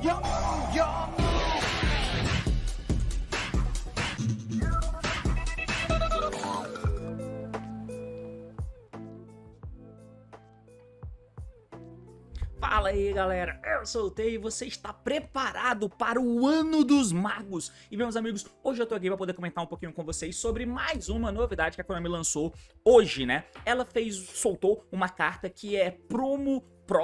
Fala aí galera, eu sou o Tei e você está preparado para o Ano dos Magos. E meus amigos, hoje eu tô aqui para poder comentar um pouquinho com vocês sobre mais uma novidade que a Konami lançou hoje, né? Ela soltou uma carta que é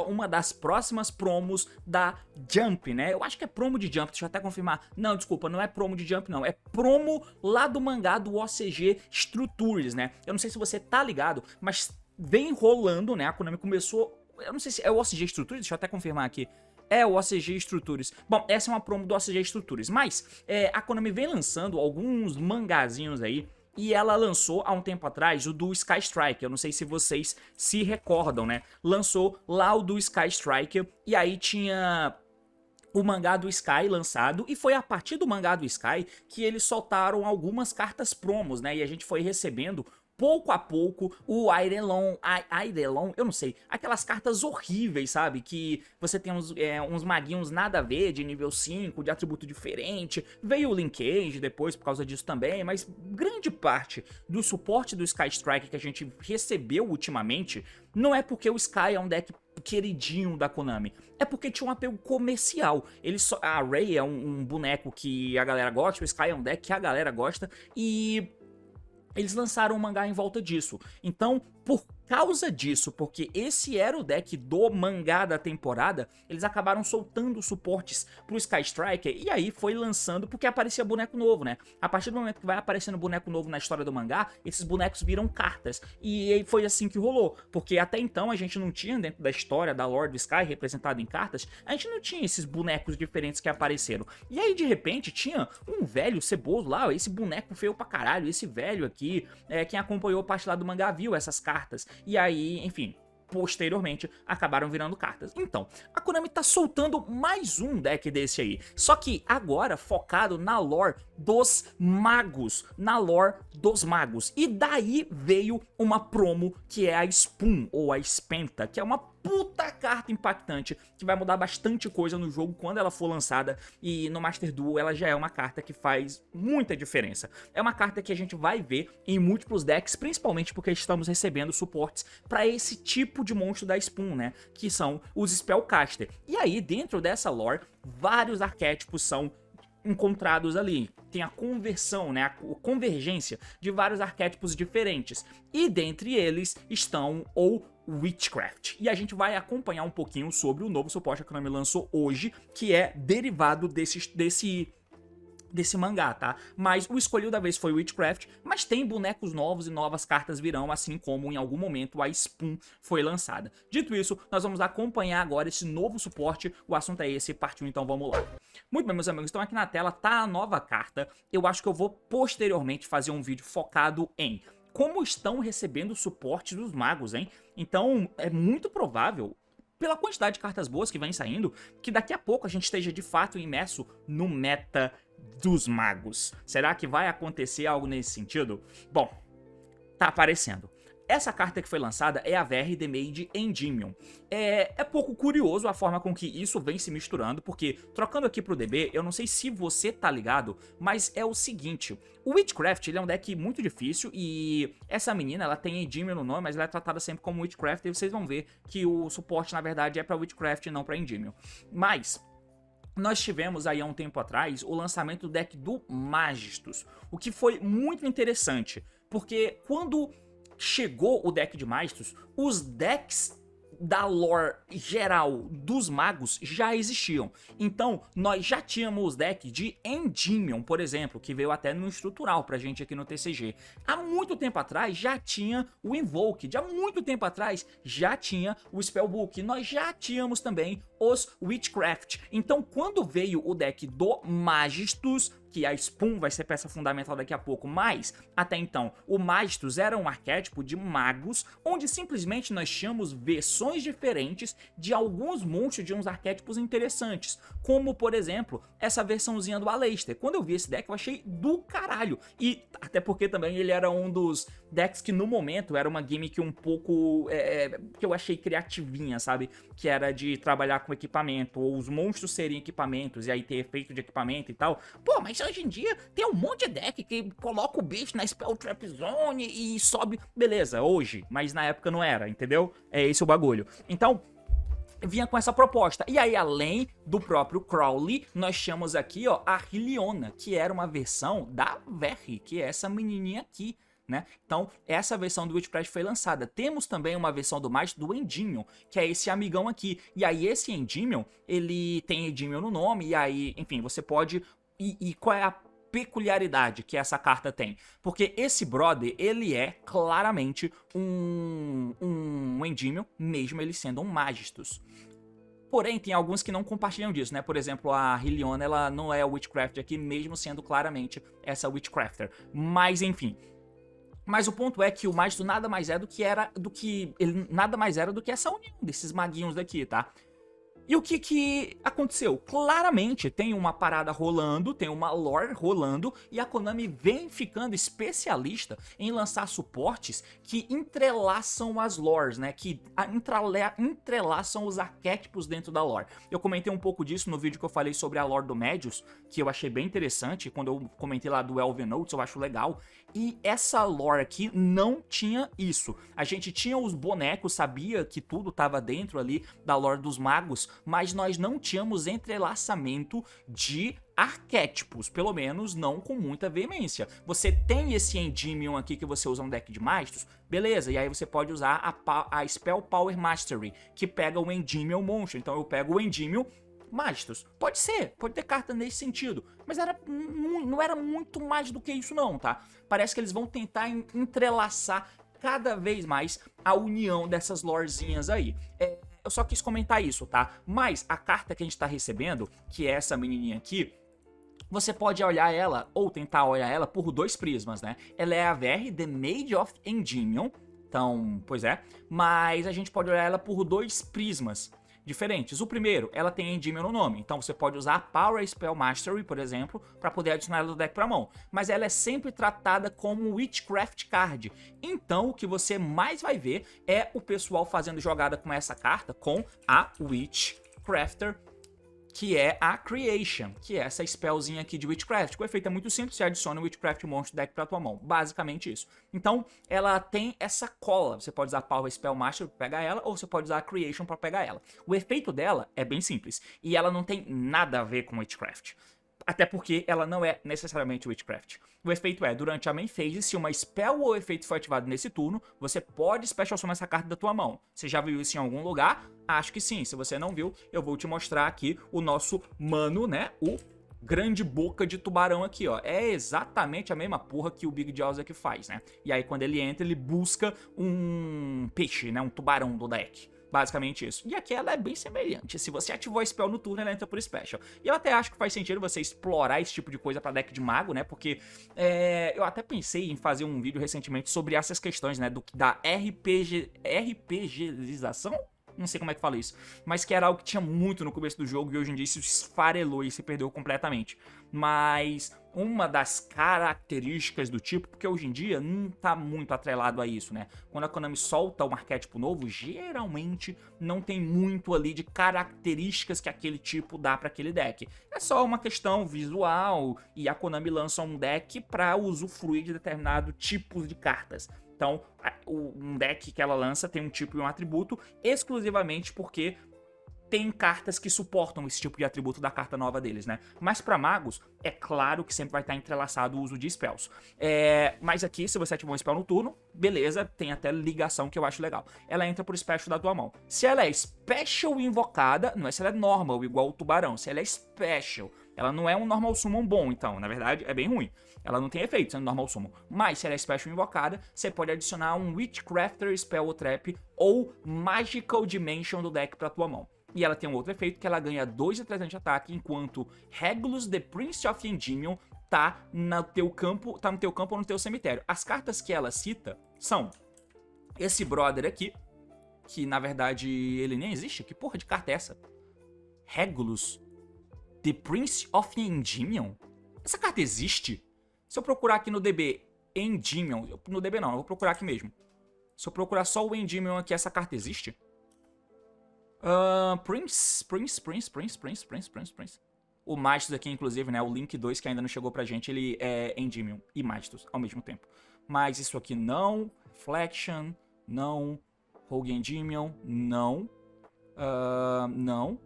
uma das próximas promos da Jump, né? Eu acho que é promo de Jump, deixa eu até confirmar. Não, desculpa, não é promo de Jump não, é promo lá do mangá do OCG Structures, né? Eu não sei se você tá ligado, mas vem rolando, né? A Konami começou... Eu não sei se é o OCG Structures, deixa eu até confirmar aqui. É o OCG Structures. Bom, essa é uma promo do OCG Structures, mas a Konami vem lançando alguns mangazinhos aí. E ela lançou há um tempo atrás o do Sky Striker, eu não sei se vocês se recordam, né? Lançou lá o do Sky Striker e aí tinha o mangá do Sky lançado, e foi a partir do mangá do Sky que eles soltaram algumas cartas promos, né? E a gente foi recebendo pouco a pouco o Eidolon, eu não sei, aquelas cartas horríveis, sabe? Que você tem uns maguinhos nada a ver, de nível 5, de atributo diferente. Veio o Linkage depois por causa disso também, mas grande parte do suporte do Sky Strike que a gente recebeu ultimamente não é porque o Sky é um deck queridinho da Konami, é porque tinha um apelo comercial. A Ray é um boneco que a galera gosta, o Sky é um deck que a galera gosta, e eles lançaram um mangá em volta disso. Então, por causa disso, porque esse era o deck do mangá da temporada, eles acabaram soltando suportes pro Sky Striker, e aí foi lançando, porque aparecia boneco novo, né? A partir do momento que vai aparecendo boneco novo na história do mangá, esses bonecos viram cartas, e aí foi assim que rolou, porque até então a gente não tinha, dentro da história da Lore do Sky, representado em cartas, a gente não tinha esses bonecos diferentes que apareceram. E aí, de repente, tinha um velho ceboso lá, esse boneco feio pra caralho, esse velho aqui, quem acompanhou parte lá do mangá viu essas cartas. E aí, enfim, posteriormente acabaram virando cartas. Então, a Konami tá soltando mais um deck desse aí, só que agora focado na lore dos magos, e daí veio uma promo que é a Spoon, ou a Espenta, que é uma puta carta impactante, que vai mudar bastante coisa no jogo quando ela for lançada, e no Master Duel ela já é uma carta que faz muita diferença. É uma carta que a gente vai ver em múltiplos decks, principalmente porque estamos recebendo suportes para esse tipo de monstro da Spoon, né, que são os Spellcaster. E aí, dentro dessa lore, vários arquétipos são encontrados ali. Tem a conversão, né, a convergência de vários arquétipos diferentes, e dentre eles estão o Witchcraft. E a gente vai acompanhar um pouquinho sobre o novo suporte que a Konami lançou hoje, que é derivado desse mangá, tá? Mas o escolhido da vez foi o Witchcraft, mas tem bonecos novos e novas cartas virão, assim como em algum momento a Spoon foi lançada. Dito isso, nós vamos acompanhar agora esse novo suporte, o assunto é esse, partiu, então vamos lá. Muito bem, meus amigos, então aqui na tela tá a nova carta. Eu acho que eu vou posteriormente fazer um vídeo focado em como estão recebendo o suporte dos magos, hein? Então é muito provável, pela quantidade de cartas boas que vem saindo, que daqui a pouco a gente esteja de fato imerso no meta dos magos. Será que vai acontecer algo nesse sentido? Bom, tá aparecendo. Essa carta que foi lançada é a VR The Mage Endymion. É pouco curioso a forma com que isso vem se misturando, porque, trocando aqui pro DB, eu não sei se você tá ligado, mas é o seguinte: o Witchcraft ele é um deck muito difícil, e essa menina ela tem Endymion no nome, mas ela é tratada sempre como Witchcraft, e vocês vão ver que o suporte na verdade é pra Witchcraft e não pra Endymion. Mas nós tivemos aí há um tempo atrás o lançamento do deck do Magistus, o que foi muito interessante, porque quando chegou o deck de Magistus, os decks da lore geral dos magos já existiam. Então, nós já tínhamos os decks de Endymion, por exemplo, que veio até no estrutural pra gente aqui no TCG. Há muito tempo atrás já tinha o Invoked, há muito tempo atrás já tinha o Spellbook, nós já tínhamos também os Witchcraft. Então, quando veio o deck do Magistus, que a Spoon vai ser peça fundamental daqui a pouco, mas até então o Magistus era um arquétipo de magos, onde simplesmente nós tínhamos versões diferentes de alguns monstros de uns arquétipos interessantes, como por exemplo, essa versãozinha do Aleister. Quando eu vi esse deck eu achei do caralho, e até porque também ele era um dos decks que no momento era uma gimmick um pouco, que eu achei criativinha, sabe? Que era de trabalhar com equipamento, ou os monstros serem equipamentos, e aí ter efeito de equipamento e tal. Pô, mas hoje em dia tem um monte de deck que coloca o bicho na Spell Trap Zone e sobe. Beleza, hoje, mas na época não era, entendeu? É esse o bagulho. Então, vinha com essa proposta. E aí, além do próprio Crowley, nós tínhamos aqui, ó, a Hyliona, que era uma versão da Verri, que é essa menininha aqui, né? Então, essa versão do Witchcraft foi lançada. Temos também uma versão do mais do Endymion, que é esse amigão aqui. E aí, esse Endymion, ele tem Endymion no nome, e aí, enfim, você pode... E qual é a peculiaridade que essa carta tem? Porque esse brother, ele é claramente um Endymion, mesmo ele sendo um Magistus. Porém, tem alguns que não compartilham disso, né? Por exemplo, a Hyliona, ela não é a Witchcraft aqui, mesmo sendo claramente essa Witchcrafter. Mas, enfim... Mas o ponto é que o Magistus nada mais é do que ele nada mais era do que essa união desses maguinhos daqui, tá? E o que aconteceu? Claramente tem uma parada rolando, tem uma lore rolando, e a Konami vem ficando especialista em lançar suportes que entrelaçam as lores, né? Que entrelaçam os arquétipos dentro da lore. Eu comentei um pouco disso no vídeo que eu falei sobre a lore do Medius, que eu achei bem interessante, quando eu comentei lá do Elven Notes, eu acho legal. E essa lore aqui não tinha isso. A gente tinha os bonecos, sabia que tudo estava dentro ali da lore dos magos, mas nós não tínhamos entrelaçamento de arquétipos, pelo menos não com muita veemência. Você tem esse Endymion aqui que você usa no deck de Magistus, beleza, e aí você pode usar a Spell Power Mastery, que pega o Endymion monstro. Então eu pego o Endymion Magistus. Pode ser, pode ter carta nesse sentido, mas não era muito mais do que isso não, tá? Parece que eles vão tentar entrelaçar cada vez mais a união dessas lorezinhas aí. Eu só quis comentar isso, tá? Mas a carta que a gente tá recebendo, que é essa menininha aqui, você pode olhar ela, ou tentar olhar ela por dois prismas, né? Ela é a VR, The Maid of Endymion, então, pois é, mas a gente pode olhar ela por dois prismas diferentes. O primeiro, ela tem Endymion no nome, então você pode usar a Power Spell Mastery, por exemplo, para poder adicionar ela do deck para mão, mas ela é sempre tratada como Witchcraft Card. Então o que você mais vai ver é o pessoal fazendo jogada com essa carta, com a Witchcrafter, que é a Creation, que é essa spellzinha aqui de Witchcraft. O efeito é muito simples, você adiciona o Witchcraft Monster deck pra tua mão, basicamente isso. Então, ela tem essa cola, você pode usar a Power Spell Master pra pegar ela, ou você pode usar a Creation pra pegar ela. O efeito dela é bem simples, e ela não tem nada a ver com Witchcraft. Até porque ela não é necessariamente Witchcraft. O efeito é, durante a main phase, se uma spell ou efeito for ativado nesse turno, você pode special summon essa carta da tua mão. Você já viu isso em algum lugar? Acho que sim. Se você não viu, eu vou te mostrar aqui o nosso mano, né? O grande boca de tubarão aqui, ó. É exatamente a mesma porra que o Big Jaws aqui faz, né? E aí quando ele entra, ele busca um peixe, né? Um tubarão do deck. Basicamente isso. E aqui ela é bem semelhante. Se você ativou a spell no turno, ela entra por special. E eu até acho que faz sentido você explorar esse tipo de coisa pra deck de mago, né? Porque eu até pensei em fazer um vídeo recentemente sobre essas questões, né? Da RPGização? Não sei como é que fala isso. Mas que era algo que tinha muito no começo do jogo e hoje em dia isso esfarelou e se perdeu completamente. Mas uma das características do tipo, porque hoje em dia não tá muito atrelado a isso, né? Quando a Konami solta um arquétipo novo, geralmente não tem muito ali de características que aquele tipo dá para aquele deck. É só uma questão visual e a Konami lança um deck para usufruir de determinado tipos de cartas. Então, um deck que ela lança tem um tipo e um atributo exclusivamente porque tem cartas que suportam esse tipo de atributo da carta nova deles, né? Mas pra magos, é claro que sempre vai estar entrelaçado o uso de spells. Mas aqui, se você ativou um spell no turno, beleza, tem até ligação que eu acho legal. Ela entra por special da tua mão. Se ela é special invocada, não é se ela é normal, igual o tubarão. Se ela é special, ela não é um normal summon bom, então, na verdade, é bem ruim. Ela não tem efeito sendo normal summon. Mas se ela é special invocada, você pode adicionar um Witchcrafter Spell ou Trap ou Magical Dimension do deck pra tua mão. E ela tem um outro efeito que ela ganha 2 de 300 de ataque, enquanto Regulus, the Prince of Endymion, tá no teu campo ou no teu cemitério. As cartas que ela cita são esse brother aqui, que na verdade ele nem existe. Que porra de carta é essa? Regulus, The Prince of Endymion? Essa carta existe? Se eu procurar aqui no DB Endymion, no DB não, eu vou procurar aqui mesmo. Se eu procurar só o Endymion aqui, essa carta existe? Prince. O Magistus aqui, inclusive, né? O Link 2 que ainda não chegou pra gente, ele é Endymion e Magistus ao mesmo tempo. Mas isso aqui não. Reflection, não. Rogue Endymion, não. Não.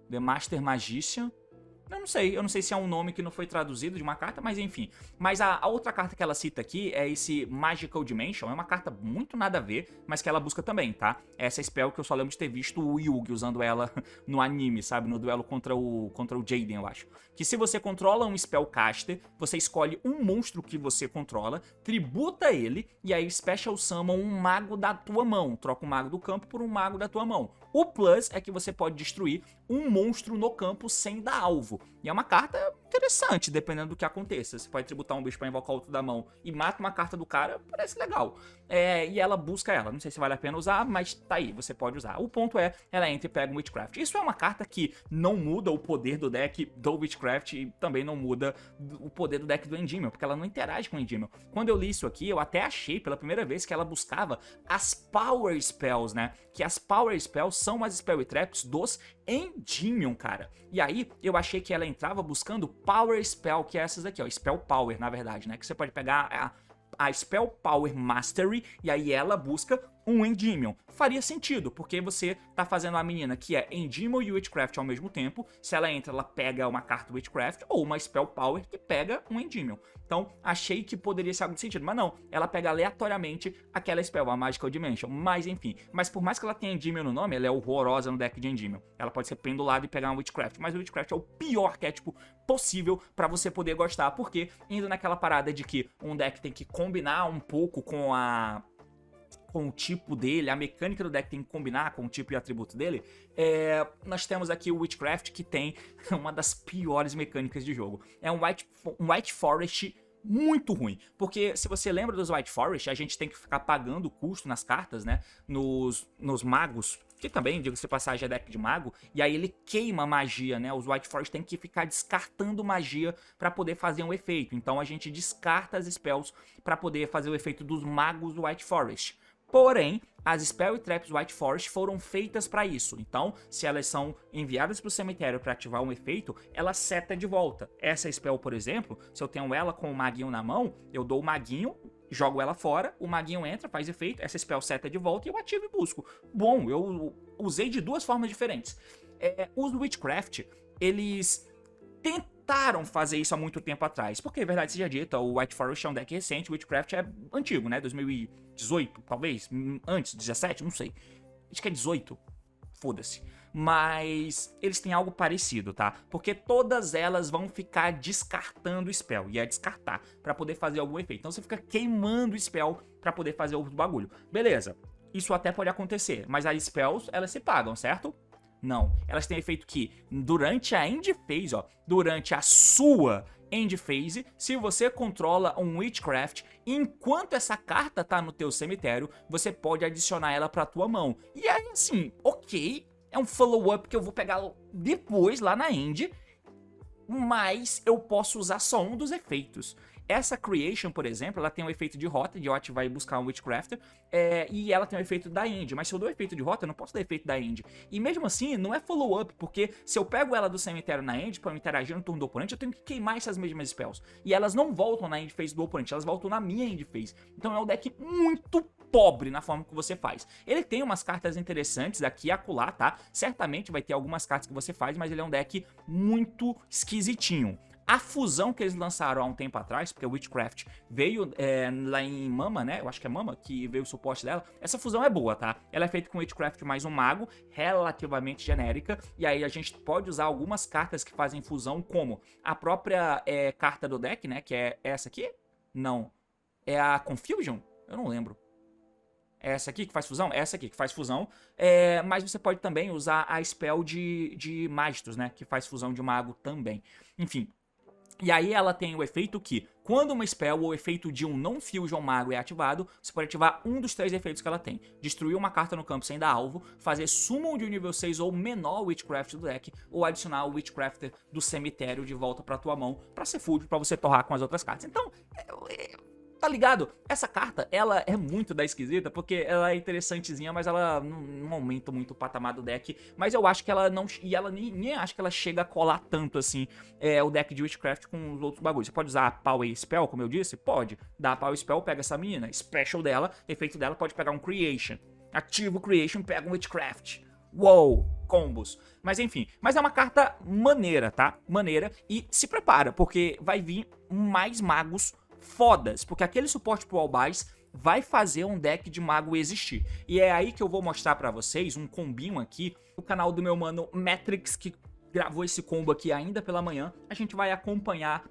The Master Magician. Eu não sei se é um nome que não foi traduzido de uma carta, mas enfim. Mas a outra carta que ela cita aqui é esse Magical Dimension. É uma carta muito nada a ver, mas que ela busca também, tá? Essa spell que eu só lembro de ter visto o Yugi usando ela no anime, sabe? No duelo contra o Jaden, eu acho. Que se você controla um Spellcaster, você escolhe um monstro que você controla, tributa ele, e aí Special Summon um mago da tua mão. Troca um mago do campo por um mago da tua mão. O plus é que você pode destruir um monstro no campo sem dar alvo. E é uma carta interessante, dependendo do que aconteça. Você pode tributar um bicho pra invocar outro da mão e mata uma carta do cara, parece legal. E ela busca ela. Não sei se vale a pena usar, mas tá aí, você pode usar. O ponto é, ela entra e pega um Witchcraft. Isso é uma carta que não muda o poder do deck do Witchcraft e também não muda o poder do deck do Endymion, porque ela não interage com o Endymion. Quando eu li isso aqui, eu até achei pela primeira vez que ela buscava as Power Spells, né? Que as Power Spells são as Spell Traps dos Endymion, cara. E aí, eu achei que ela entrava buscando Power Spell, que é essas aqui, ó. Spell Power, na verdade, né? Que você pode pegar a Spell Power Mastery e aí ela busca um Endymion. Faria sentido, porque você tá fazendo a menina que é Endymion e Witchcraft ao mesmo tempo. Se ela entra, ela pega uma carta Witchcraft ou uma Spell Power que pega um Endymion. Então, achei que poderia ser algo de sentido, mas não. Ela pega aleatoriamente aquela Spell, a Magical Dimension. Mas, enfim. Mas por mais que ela tenha Endymion no nome, ela é horrorosa no deck de Endymion. Ela pode ser pendulada e pegar um Witchcraft, mas o Witchcraft é o pior arquétipo possível pra você poder gostar, porque indo naquela parada de que um deck tem que combinar um pouco com o tipo dele, a mecânica do deck tem que combinar com o tipo e atributo dele, nós temos aqui o Witchcraft, que tem uma das piores mecânicas de jogo. É um White Forest muito ruim, porque se você lembra dos White Forest, a gente tem que ficar pagando custo nas cartas, né, nos magos, que também, diga-se de passagem, é deck de mago, e aí ele queima magia, né? Os White Forest tem que ficar descartando magia pra poder fazer um efeito. Então a gente descarta as spells pra poder fazer o efeito dos magos do White Forest. Porém, as Spell e Traps White Forest foram feitas para isso. Então, se elas são enviadas para o cemitério para ativar um efeito, ela seta de volta. Essa Spell, por exemplo, se eu tenho ela com o maguinho na mão, eu dou o maguinho, jogo ela fora, o maguinho entra, faz efeito, essa Spell seta de volta e eu ativo e busco. Bom, eu usei de duas formas diferentes. Os Witchcraft, eles tentaram fazer isso há muito tempo atrás. Porque, verdade seja dita, o White Forest é um deck recente, o Witchcraft é antigo, né? 2018, talvez? Antes, 17, não sei. Acho que é 18. Foda-se. Mas eles têm algo parecido, tá? Porque todas elas vão ficar descartando o spell. E é descartar pra poder fazer algum efeito. Então você fica queimando o spell pra poder fazer o bagulho. Beleza. Isso até pode acontecer. Mas as spells, elas se pagam, certo? Não, elas têm efeito que durante a end phase, ó, durante a sua end phase, se você controla um Witchcraft, enquanto essa carta tá no teu cemitério, você pode adicionar ela pra tua mão. E aí assim, ok, é um follow-up que eu vou pegar depois lá na end, mas eu posso usar só um dos efeitos. Essa Creation, por exemplo, ela tem um efeito de rota, de eu ativar e buscar um Witchcrafter, e ela tem o efeito da End, mas se eu dou o efeito de rota, eu não posso dar efeito da End. E mesmo assim, não é follow-up, porque se eu pego ela do cemitério na End, pra eu interagir no turno do oponente, eu tenho que queimar essas mesmas spells. E elas não voltam na End phase do oponente, elas voltam na minha End phase. Então é um deck muito pobre na forma que você faz. Ele tem umas cartas interessantes aqui e acolá, tá? Certamente vai ter algumas cartas que você faz, mas ele é um deck muito esquisitinho. A fusão que eles lançaram há um tempo atrás, porque o Witchcraft veio lá em Mama, né? Eu acho que é Mama que veio o suporte dela. Essa fusão é boa, tá? Ela é feita com Witchcraft mais um mago, relativamente genérica. E aí a gente pode usar algumas cartas que fazem fusão, como a própria carta do deck, né? Que é essa aqui? Não. É a Confusion? Eu não lembro. É essa aqui que faz fusão? Essa aqui que faz fusão. Mas você pode também usar a spell de Magistus, né? Que faz fusão de mago também. Enfim. E aí ela tem o efeito que, quando uma spell ou efeito de um non-fusion mago é ativado, você pode ativar um dos 3 efeitos que ela tem. Destruir uma carta no campo sem dar alvo, fazer summon de um nível 6 ou menor Witchcraft do deck, ou adicionar o Witchcrafter do cemitério de volta pra tua mão, pra ser full, pra você torrar com as outras cartas. Então, tá ligado? Essa carta, ela é muito da esquisita, porque ela é interessantezinha, mas ela não aumenta muito o patamar do deck. Mas eu acho que ela não... E ela nem acho que ela chega a colar tanto, assim, o deck de Witchcraft com os outros bagulhos. Você pode usar a Power Spell, como eu disse? Pode. Dá a Power Spell, pega essa menina. Special dela, efeito dela, pode pegar um Creation. Ativa o Creation, pega um Witchcraft. Uou, combos. Mas enfim, mas é uma carta maneira, tá? Maneira. E se prepara, porque vai vir mais magos fodas, porque aquele suporte pro Albais vai fazer um deck de mago existir. E é aí que eu vou mostrar pra vocês um combinho aqui, o canal do meu mano Matrix, que gravou esse combo aqui ainda pela manhã. A gente vai acompanhar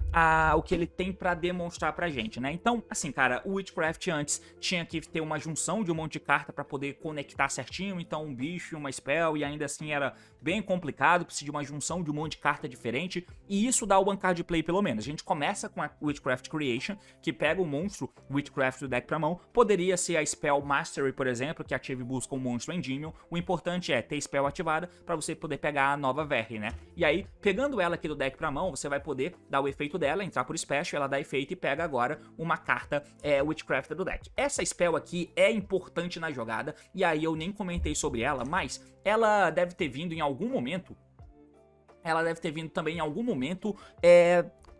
o que ele tem pra demonstrar pra gente, né? Então, assim, cara, o Witchcraft antes tinha que ter uma junção de um monte de carta pra poder conectar certinho, então um bicho, uma spell, e ainda assim era bem complicado, precisa de uma junção de um monte de carta diferente, e isso dá o one card play pelo menos. A gente começa com a Witchcraft Creation, que pega o monstro Witchcraft do deck pra mão, poderia ser a Spell Mastery, por exemplo, que ativa e busca um monstro Endymion. O importante é ter spell ativada pra você poder pegar a nova Verre, né? E aí, pegando ela aqui do deck pra mão, você vai poder dar o efeito dela, entrar por Special, ela dá efeito e pega agora uma carta Witchcraft do deck. Essa spell aqui é importante na jogada, e aí eu nem comentei sobre ela, mas ela deve ter vindo em algum momento,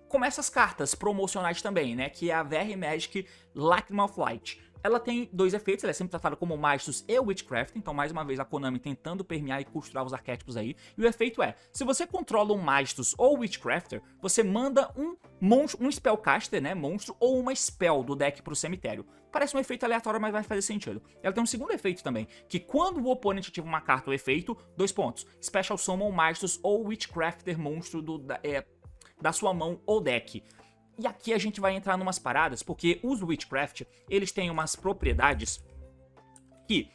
com essas cartas promocionais também, né? Que é a Very Magic Lacrimal Flight. Ela tem 2 efeitos, ela é sempre tratada como Magistus e Witchcraft, então mais uma vez a Konami tentando permear e costurar os arquétipos aí. E o efeito é, se você controla um Magistus ou Witchcrafter, você manda um Spellcaster, né, monstro, ou uma Spell do deck pro cemitério. Parece um efeito aleatório, mas vai fazer sentido. Ela tem um segundo efeito também, que quando o oponente ativa uma carta ou efeito, 2 pontos, Special Summon Magistus ou Witchcrafter monstro da sua mão ou deck. E aqui a gente vai entrar numas paradas, porque os Witchcraft, eles têm umas propriedades que,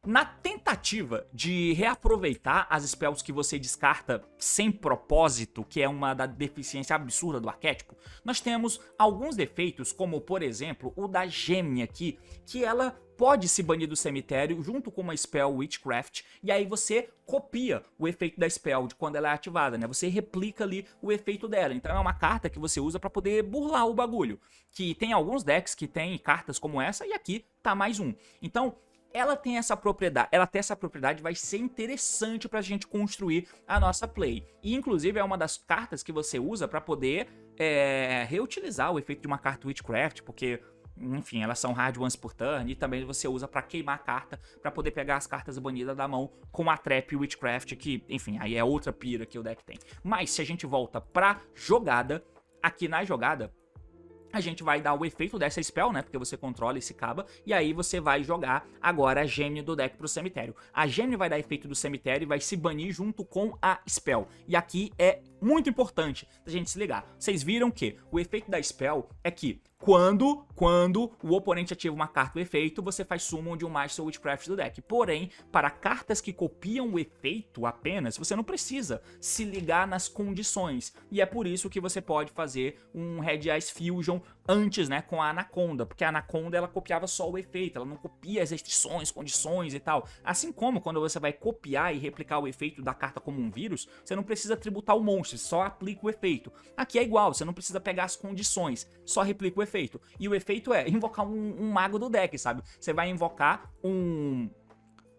na tentativa de reaproveitar as spells que você descarta sem propósito, que é uma da deficiência absurda do arquétipo, nós temos alguns defeitos, como por exemplo o da Gemini aqui, que ela pode se banir do cemitério junto com uma spell Witchcraft, e aí você copia o efeito da spell de quando ela é ativada, né? Você replica ali o efeito dela. Então é uma carta que você usa pra poder burlar o bagulho. Que tem alguns decks que tem cartas como essa, e aqui tá mais um. Então ela tem essa propriedade, vai ser interessante pra gente construir a nossa play. E inclusive é uma das cartas que você usa pra poder reutilizar o efeito de uma carta Witchcraft, porque enfim, elas são hard once por turn, e também você usa pra queimar a carta, pra poder pegar as cartas banidas da mão com a Trap Witchcraft, que, enfim, aí é outra pira que o deck tem. Mas se a gente volta pra jogada, aqui na jogada, a gente vai dar o efeito dessa spell, né, porque você controla esse caba, e aí você vai jogar agora a Gemini do deck pro cemitério. A Gemini vai dar efeito do cemitério e vai se banir junto com a spell. E aqui é muito importante a gente se ligar. Vocês viram que o efeito da spell é que quando o oponente ativa uma carta do efeito, você faz summon de um Master Witchcraft do deck. Porém, para cartas que copiam o efeito apenas, você não precisa se ligar nas condições. E é por isso que você pode fazer um Red Eyes Fusion antes, né, com a Anaconda. Porque a Anaconda, ela copiava só o efeito, ela não copia as restrições, condições e tal. Assim como quando você vai copiar e replicar o efeito da carta como um vírus, você não precisa tributar o monstro, só aplica o efeito. Aqui é igual, você não precisa pegar as condições, só replica o efeito. E o efeito é invocar um mago do deck, sabe? Você vai invocar um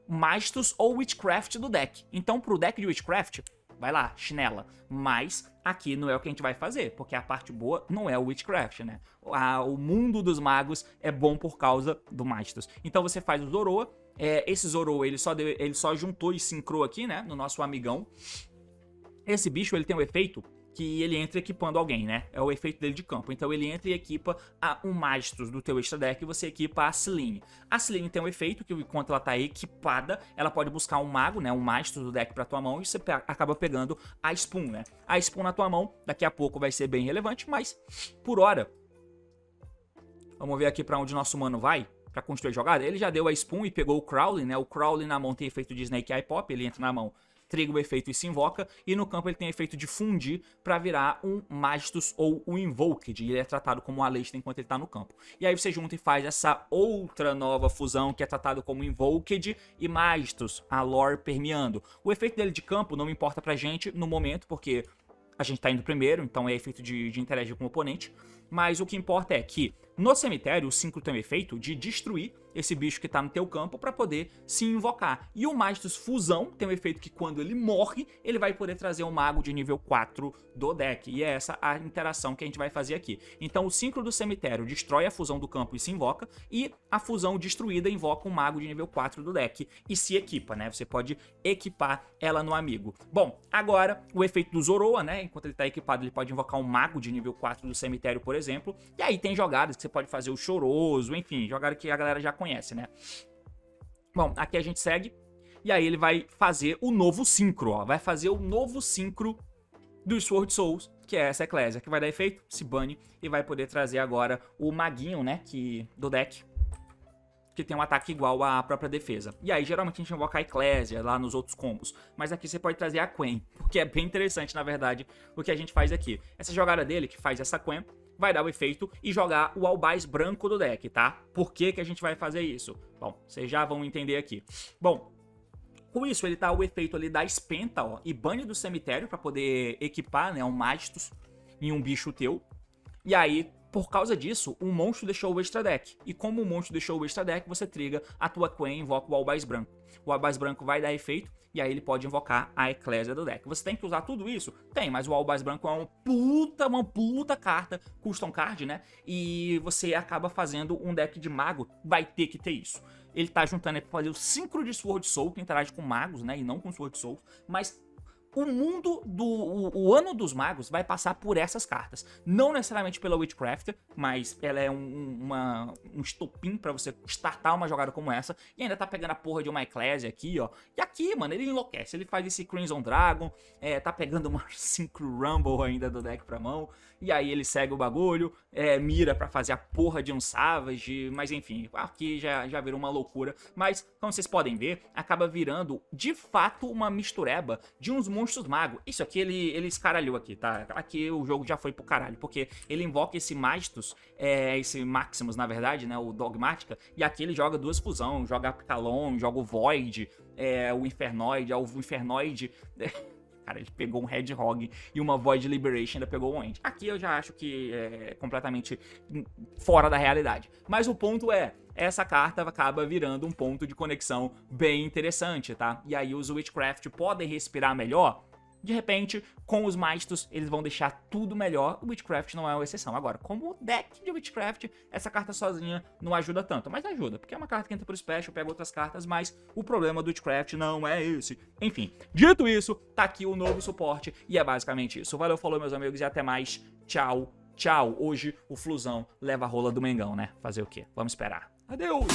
Magistus ou Witchcraft do deck. Então pro deck de Witchcraft, vai lá, chinela. Mas aqui não é o que a gente vai fazer, porque a parte boa não é o Witchcraft, né? O mundo dos magos é bom por causa do Magistus. Então você faz o Zoroa. Esse Zoroa, ele só juntou e sincrou aqui, né? No nosso amigão. Esse bicho, ele tem um efeito que ele entra equipando alguém, né? É o efeito dele de campo. Então ele entra e equipa um Magistus do teu extra deck e você equipa a Selene. A Selene tem um efeito que enquanto ela tá equipada, ela pode buscar um mago, né? Um Magistus do deck pra tua mão e você acaba pegando a Spoon, né? A Spoon na tua mão, daqui a pouco vai ser bem relevante, mas por hora... Vamos ver aqui pra onde nosso mano vai pra construir a jogada. Ele já deu a Spoon e pegou o Crowley, né? O Crowley na mão tem efeito de Snake Eye Pop, ele entra na mão triga o efeito e se invoca, e no campo ele tem o efeito de fundir para virar um Magistus ou um Invoked, e ele é tratado como um Aleister enquanto ele tá no campo. E aí você junta e faz essa outra nova fusão que é tratado como Invoked e Magistus, a lore permeando. O efeito dele de campo não importa pra gente no momento, porque a gente tá indo primeiro, então é efeito de interagir com o oponente, mas o que importa é que no cemitério o Synchro tem o efeito de destruir esse bicho que tá no teu campo para poder se invocar. E o Magistus Fusão tem o efeito que quando ele morre, ele vai poder trazer um mago de nível 4 do deck. E é essa a interação que a gente vai fazer aqui. Então o Synchro do cemitério destrói a fusão do campo e se invoca, e a fusão destruída invoca um mago de nível 4 do deck e se equipa, né? Você pode equipar ela no amigo. Bom, agora o efeito do Zoroa, né? Enquanto ele tá equipado, ele pode invocar um mago de nível 4 do cemitério, por exemplo. E aí tem jogadas que você pode fazer o Choroso, enfim, jogada que a galera já conhece, né? Bom, aqui a gente segue, e aí ele vai fazer o novo Synchro, ó. Vai fazer o novo Synchro do Sword Souls, que é essa Eclésia, que vai dar efeito, se bane, e vai poder trazer agora o maguinho, né, do deck, que tem um ataque igual à própria defesa. E aí, geralmente, a gente invoca a Eclésia lá nos outros combos. Mas aqui você pode trazer a Quen, porque é bem interessante, na verdade, o que a gente faz aqui. Essa jogada dele, que faz essa Quen, vai dar o efeito e jogar o Albaz branco do deck, tá? Por que que a gente vai fazer isso? Bom, vocês já vão entender aqui. Bom, com isso, ele tá o efeito ali da Espenta, ó, e bane do cemitério pra poder equipar, né, um Magistus em um bicho teu. E aí, por causa disso, um monstro deixou o extra deck. E como o monstro deixou o extra deck, você triga a tua Quen e invoca o Albaz branco. O Albaz branco vai dar efeito, e aí ele pode invocar a Eclésia do deck. Você tem que usar tudo isso? Tem, mas o Albaz branco é uma puta carta, custom card, né? E você acaba fazendo um deck de mago, vai ter que ter isso. Ele tá juntando pra fazer o Synchro de Sword Soul, que interage com magos, né? E não com Sword Soul, mas o mundo o ano dos magos vai passar por essas cartas. Não necessariamente pela Witchcraft, mas ela é um estopim pra você startar uma jogada como essa. E ainda tá pegando a porra de uma Eclésia aqui, ó. E aqui, mano, ele enlouquece. Ele faz esse Crimson Dragon, tá pegando uma Synchro Rumble ainda do deck pra mão. E aí ele segue o bagulho, mira pra fazer a porra de um Savage. Mas enfim, aqui já virou uma loucura. Mas, como vocês podem ver, acaba virando, de fato, uma mistureba de uns monstros magos. Isso aqui ele escaralhou aqui, tá? Aqui o jogo já foi pro caralho, porque ele invoca esse Magistus, esse Maximus, na verdade, né? O Dogmática. E aqui ele joga duas fusões, joga Apicalon, joga o Void, o Infernoid, o Infernoid... Cara, ele pegou um Hedgehog e uma Void Liberation, ainda pegou um End. Aqui eu já acho que é completamente fora da realidade. Mas o ponto é, essa carta acaba virando um ponto de conexão bem interessante, tá? E aí os Witchcraft podem respirar melhor. De repente, com os Magistus, eles vão deixar tudo melhor. O Witchcraft não é uma exceção. Agora, como deck de Witchcraft, essa carta sozinha não ajuda tanto. Mas ajuda, porque é uma carta que entra pro Special, pega outras cartas, mas o problema do Witchcraft não é esse. Enfim, dito isso, tá aqui o novo suporte e é basicamente isso. Valeu, falou, meus amigos, e até mais. Tchau, tchau. Hoje o Flusão leva a rola do Mengão, né? Fazer o quê? Vamos esperar. Adeus!